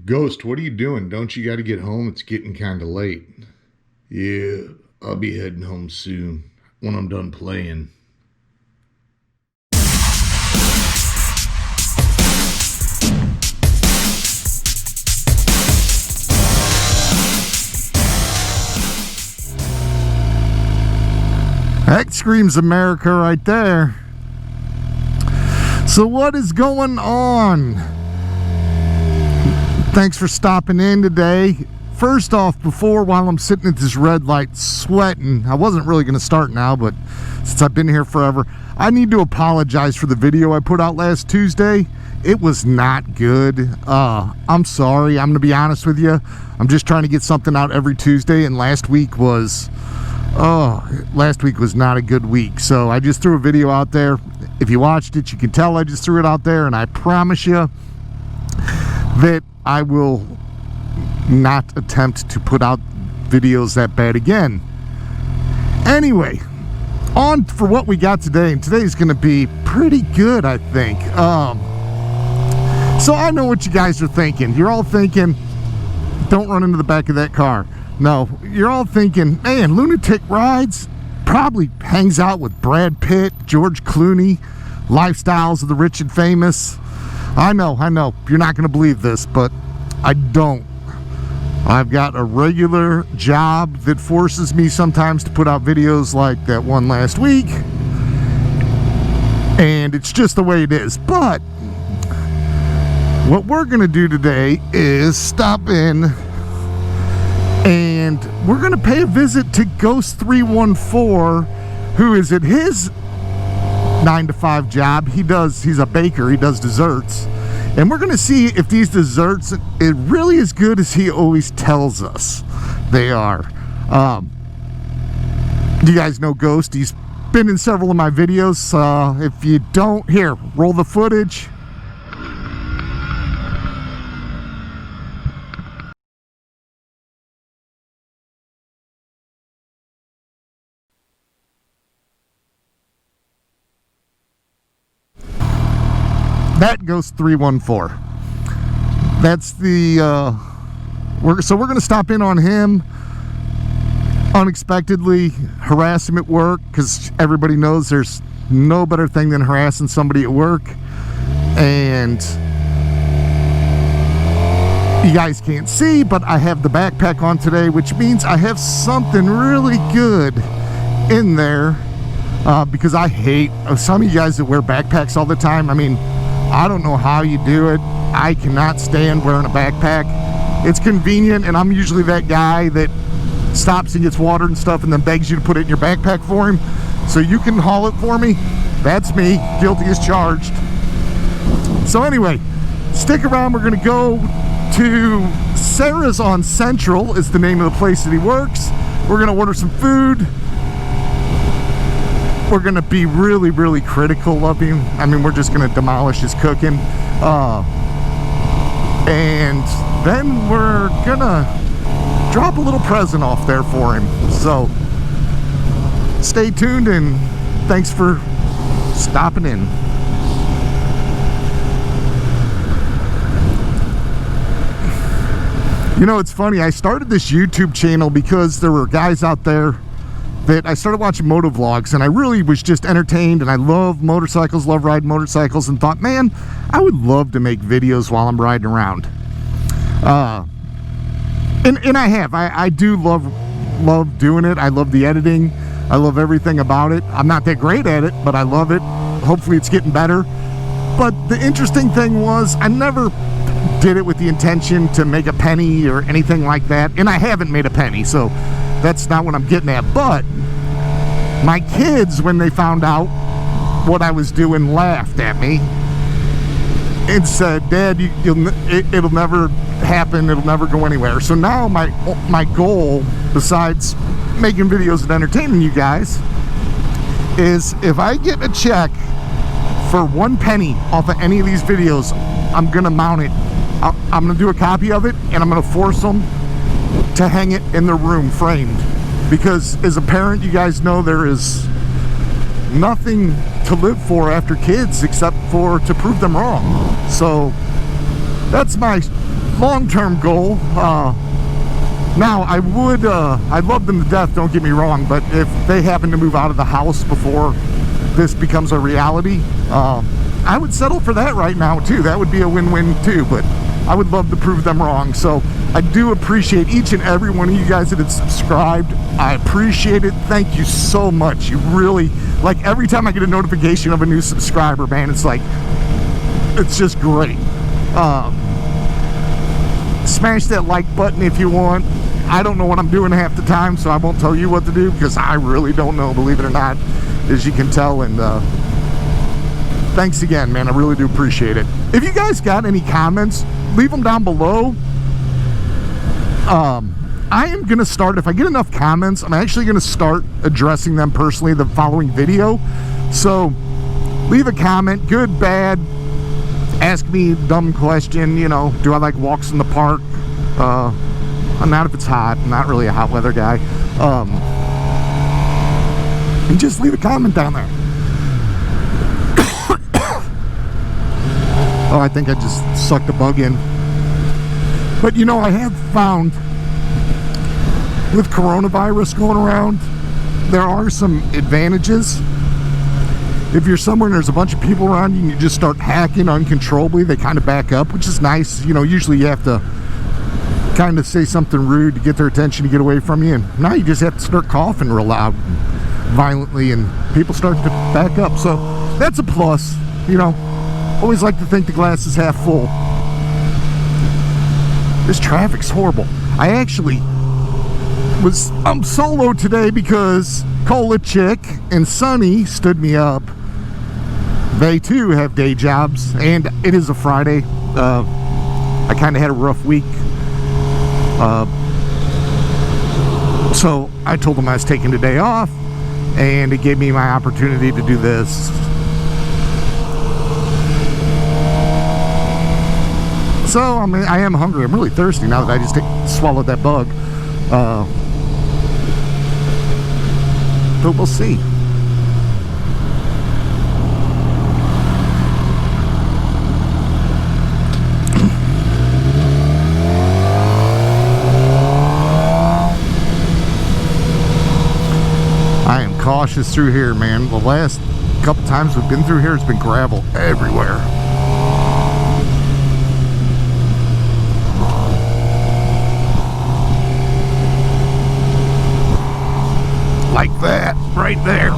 Ghost, what are you doing? Don't you got to get home? It's getting kind of late. Yeah, I'll be heading home soon when I'm done playing. That screams America right there. So what is going on? Thanks for stopping in today. First off, while I'm sitting at this red light sweating, I wasn't really going to start now, but since I've been here forever, I need to apologize for the video I put out last Tuesday. It was not good. I'm sorry. I'm going to be honest with you. I'm just trying to get something out every Tuesday, and last week was not a good week. So I just threw a video out there. If you watched it, you can tell I just threw it out there, and I promise you that I will not attempt to put out videos that bad again. Anyway, on for what we got today, and today's going to be pretty good, I think. So I know what you guys are thinking. You're all thinking, don't run into the back of that car. No, you're all thinking, man, Lunatic rides, probably hangs out with Brad Pitt, George Clooney, lifestyles of the rich and famous. I know, you're not going to believe this, but I don't. I've got a regular job that forces me sometimes to put out videos like that one last week, and it's just the way it is. But what we're going to do today is stop in, and we're going to pay a visit to Ghost314, who is at his 9-to-5 job. He's a baker. He does desserts, and we're going to see if these desserts are really as good as he always tells us they are. You guys know Ghost. He's been in several of my videos. If you don't, here, roll the footage. That goes 314. That's the we're going to stop in on him unexpectedly, harass him at work, because everybody knows there's no better thing than harassing somebody at work. And you guys can't see, but I have the backpack on today, which means I have something really good in there, because I hate some of you guys that wear backpacks all the time. I mean, I don't know how you do it. I cannot stand wearing a backpack. It's convenient, and I'm usually that guy that stops and gets water and stuff and then begs you to put it in your backpack for him so you can haul it for me. That's me. Guilty as charged. So anyway, stick around. We're going to go to Sarah's on Central is the name of the place that he works. We're going to order some food. We're going to be really, really critical of him. I mean, we're just going to demolish his cooking. And then we're going to drop a little present off there for him. So stay tuned, and thanks for stopping in. You know, it's funny. I started this YouTube channel because there were guys out there that I started watching moto vlogs, and I really was just entertained, and I love motorcycles, love riding motorcycles, and thought, man, I would love to make videos while I'm riding around. And I do love doing it. I love the editing. I love everything about it. I'm not that great at it, but I love it. Hopefully it's getting better. But the interesting thing was, I never did it with the intention to make a penny or anything like that, and I haven't made a penny, so that's not what I'm getting at. But my kids, when they found out what I was doing, laughed at me and said, Dad, it'll never happen. It'll never go anywhere. So now my goal, besides making videos and entertaining you guys, is if I get a check for 1 penny off of any of these videos, I'm going to mount it. I'm going to do a copy of it, and I'm going to force them to hang it in their room framed, because as a parent, you guys know there is nothing to live for after kids except for to prove them wrong. So that's my long-term goal. Now, I love them to death, don't get me wrong, but if they happen to move out of the house before this becomes a reality, I would settle for that right now, too. That would be a win-win, too, but I would love to prove them wrong. So I do appreciate each and every one of you guys that have subscribed. I appreciate it. Thank you so much. You really, like, every time I get a notification of a new subscriber, man, it's like, it's just great. Smash that like button if you want. I don't know what I'm doing half the time, so I won't tell you what to do, because I really don't know, believe it or not, as you can tell. And thanks again, man. I really do appreciate it. If you guys got any comments, leave them down below. I am gonna start, if I get enough comments, I'm actually gonna start addressing them personally the following video. So leave a comment, good, bad, ask me a dumb question, you know, do I like walks in the park? Not if it's hot. I'm not really a hot weather guy. And just leave a comment down there. Oh, I think I just sucked a bug in. But you know, I have found with coronavirus going around, there are some advantages. If you're somewhere and there's a bunch of people around you and you just start hacking uncontrollably, they kind of back up, which is nice. You know, usually you have to kind of say something rude to get their attention to get away from you, and now you just have to start coughing real loud and violently, and people start to back up. So that's a plus, you know. Always like to think the glass is half full. This traffic's horrible. I'm solo today because Cola Chick and Sunny stood me up. They too have day jobs, and it is a Friday. I kind of had a rough week. So I told them I was taking the day off, and it gave me my opportunity to do this. So I mean, I am hungry. I'm really thirsty now that I just swallowed that bug. But we'll see. I am cautious through here, man. The last couple times we've been through here, it's been gravel everywhere. Like that, right there.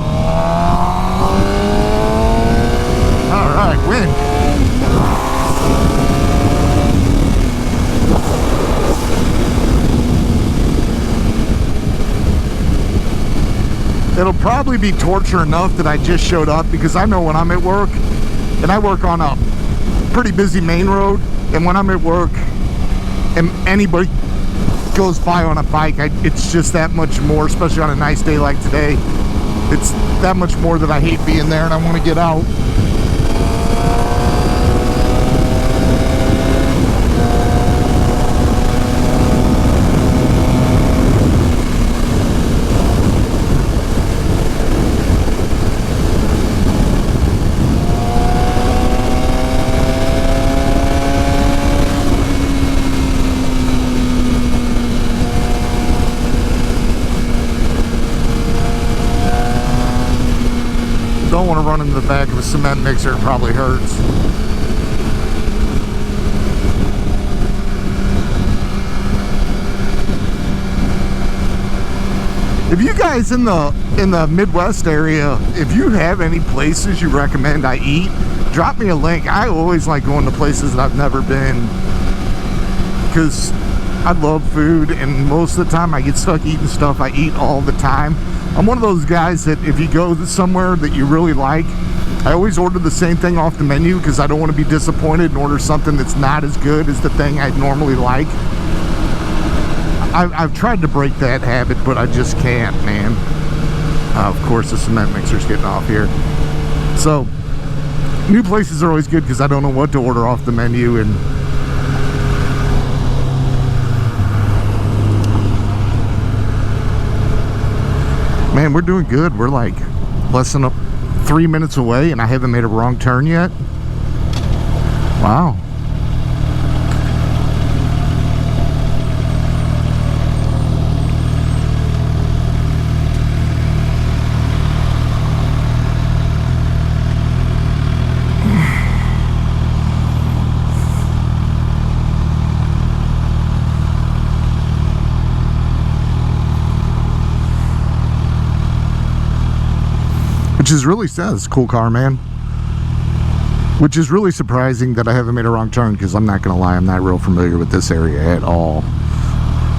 All right, win. It'll probably be torture enough that I just showed up, because I know when I'm at work, and I work on a pretty busy main road, and when I'm at work and anybody goes by on a bike, it's just that much more, especially on a nice day like today. It's that much more that I hate being there, and I want to get out. Don't want to run into the back of a cement mixer. It probably hurts. If you guys in the Midwest area, if you have any places you recommend I eat, drop me a link. I always like going to places that I've never been, because I love food, and most of the time I get stuck eating stuff I eat all the time. I'm one of those guys that if you go somewhere that you really like, I always order the same thing off the menu, because I don't want to be disappointed and order something that's not as good as the thing I'd normally like. I've tried to break that habit, but I just can't, man. Of course, the cement mixer's getting off here. So, new places are always good, because I don't know what to order off the menu, and man, we're doing good. We're like less than 3 minutes away, and I haven't made a wrong turn yet. Wow. is really sad. It's a cool car, man. Which is really surprising that I haven't made a wrong turn, because I'm not going to lie, I'm not real familiar with this area at all.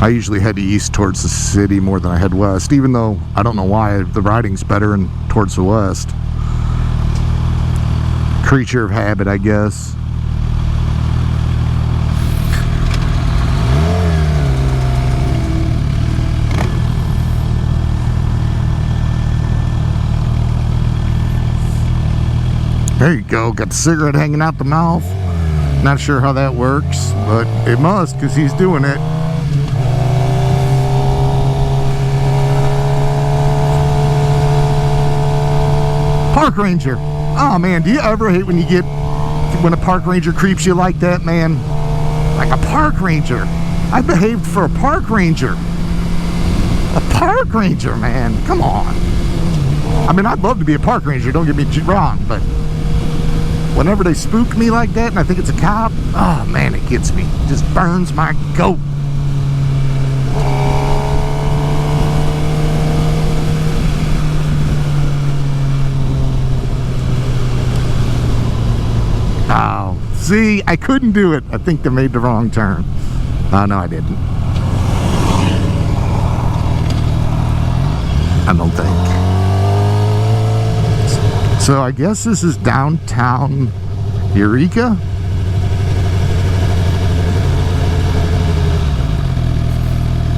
I usually head east towards the city more than I head west, even though I don't know why. The riding's better and towards the west. Creature of habit, I guess. There you go, got the cigarette hanging out the mouth. Not sure how that works, but it must, because he's doing it. Park ranger. Oh man, do you ever hate when a park ranger creeps you like that, man? Like a park ranger. I behaved for a park ranger. A park ranger, man. Come on. I mean, I'd love to be a park ranger, don't get me wrong, but whenever they spook me like that and I think it's a cop, oh man, it gets me. It just burns my goat. Oh, see, I couldn't do it. I think they made the wrong turn. Oh, no, I didn't. I don't think. So I guess this is downtown Eureka.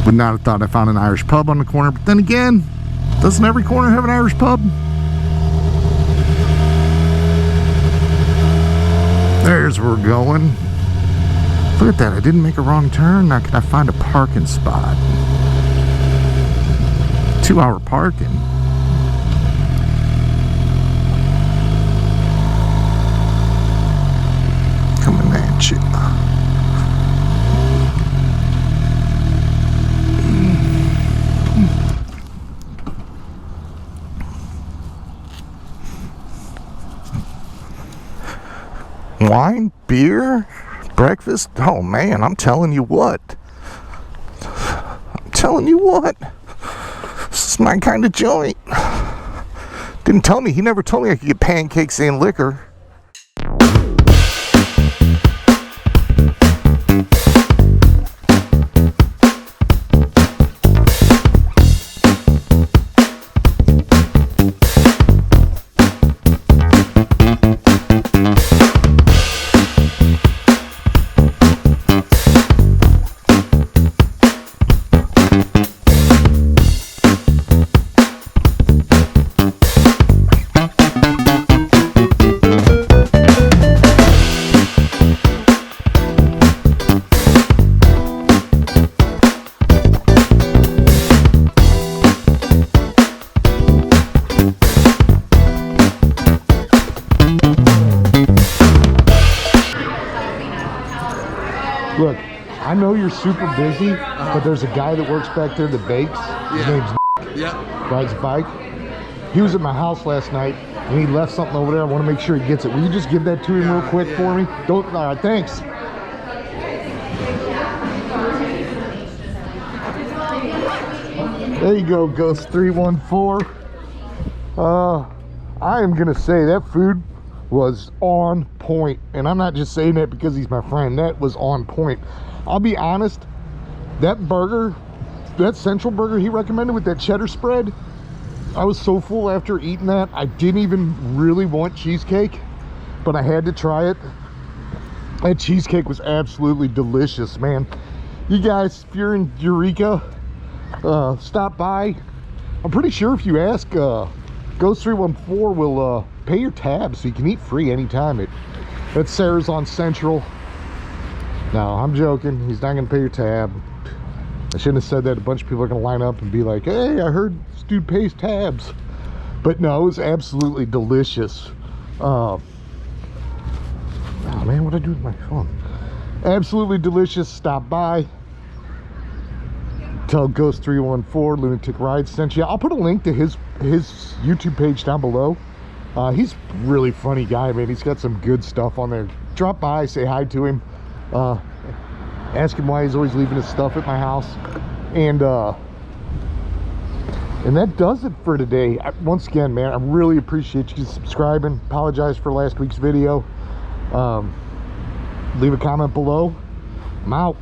Would not have thought I found an Irish pub on the corner, but then again, doesn't every corner have an Irish pub? There's where we're going. Look at that, I didn't make a wrong turn. Now can I find a parking spot? 2-hour parking. Coming at you. Wine, beer, breakfast. Oh man, I'm telling you what. This is my kind of joint. Didn't tell me. He never told me I could get pancakes and liquor. Look, I know you're super busy, but there's a guy that works back there that bakes. His name's rides a bike. He was at my house last night, and he left something over there. I want to make sure he gets it. Will you just give that to him real quick for me? Don't. All right, thanks. There you go, Ghost314. I am gonna say that food was on point, and I'm not just saying that because he's my friend. That was on point. I'll be honest, that burger, that Central burger he recommended with that cheddar spread, I was so full after eating that I didn't even really want cheesecake, but I had to try it. That cheesecake was absolutely delicious, man. You guys, if you're in Eureka, stop by. I'm pretty sure if you ask, Ghost314 will pay your tab so you can eat free anytime. That's Sarah's on Central. No, I'm joking. He's not gonna pay your tab. I shouldn't have said that. A bunch of people are gonna line up and be like, hey, I heard this dude pays tabs. But no, it was absolutely delicious. Oh man, what'd I do with my phone? Absolutely delicious. Stop by. Tell Ghost314 Lunatic Rides sent you. I'll put a link to his YouTube page down below. He's a really funny guy, man. He's got some good stuff on there. Drop by, say hi to him. Ask him why he's always leaving his stuff at my house. And And that does it for today. Once again, man, I really appreciate you subscribing. Apologize for last week's video. Leave a comment below. I'm out.